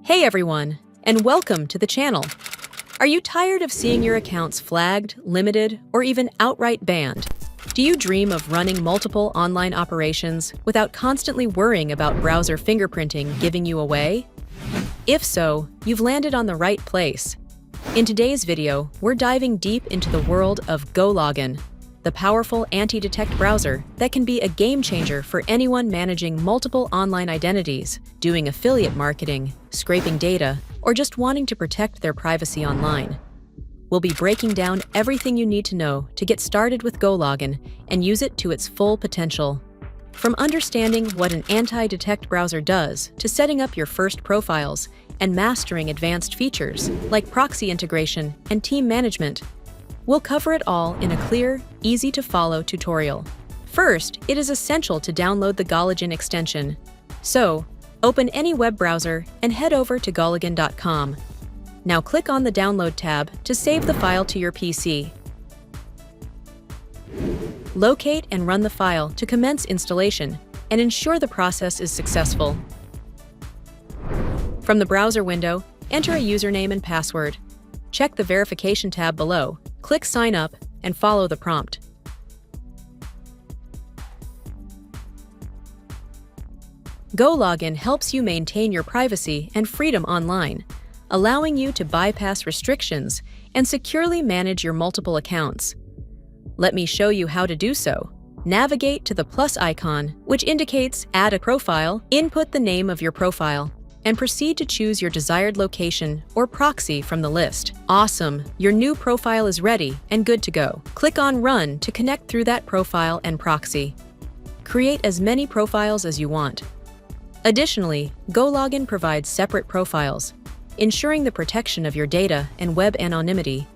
Hey everyone, and welcome to the channel. Are you tired of seeing your accounts flagged, limited, or even outright banned? Do you dream of running multiple online operations without constantly worrying about browser fingerprinting giving you away? If so, you've landed on the right place. In today's video, we're diving deep into the world of Gologin, the powerful anti-detect browser that can be a game changer for anyone managing multiple online identities, doing affiliate marketing, scraping data, or just wanting to protect their privacy online. We'll be breaking down everything you need to know to get started with Gologin and use it to its full potential. From understanding what an anti-detect browser does to setting up your first profiles and mastering advanced features like proxy integration and team management, we'll cover it all in a clear, easy-to-follow tutorial. First, it is essential to download the Gologin extension. So, open any web browser and head over to gologin.com. Now click on the Download tab to save the file to your PC. Locate and run the file to commence installation and ensure the process is successful. From the browser window, enter a username and password. Check the verification tab below. Click Sign Up and follow the prompt. Gologin helps you maintain your privacy and freedom online, allowing you to bypass restrictions and securely manage your multiple accounts. Let me show you how to do so. Navigate to the plus icon, which indicates Add a Profile, input the name of your profile, and proceed to choose your desired location or proxy from the list. Awesome! Your new profile is ready and good to go. Click on Run to connect through that profile and proxy. Create as many profiles as you want. Additionally, Gologin provides separate profiles, ensuring the protection of your data and web anonymity.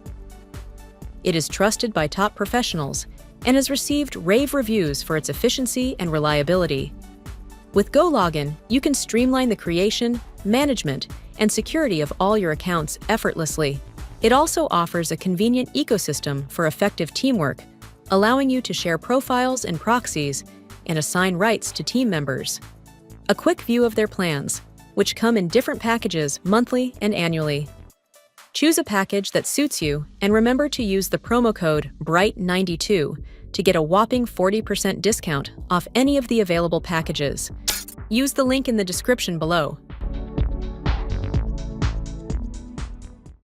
It is trusted by top professionals and has received rave reviews for its efficiency and reliability. With Gologin, you can streamline the creation, management, and security of all your accounts effortlessly. It also offers a convenient ecosystem for effective teamwork, allowing you to share profiles and proxies and assign rights to team members. A quick view of their plans, which come in different packages monthly and annually. Choose a package that suits you and remember to use the promo code BRIGHT92 to get a whopping 40% discount off any of the available packages. Use the link in the description below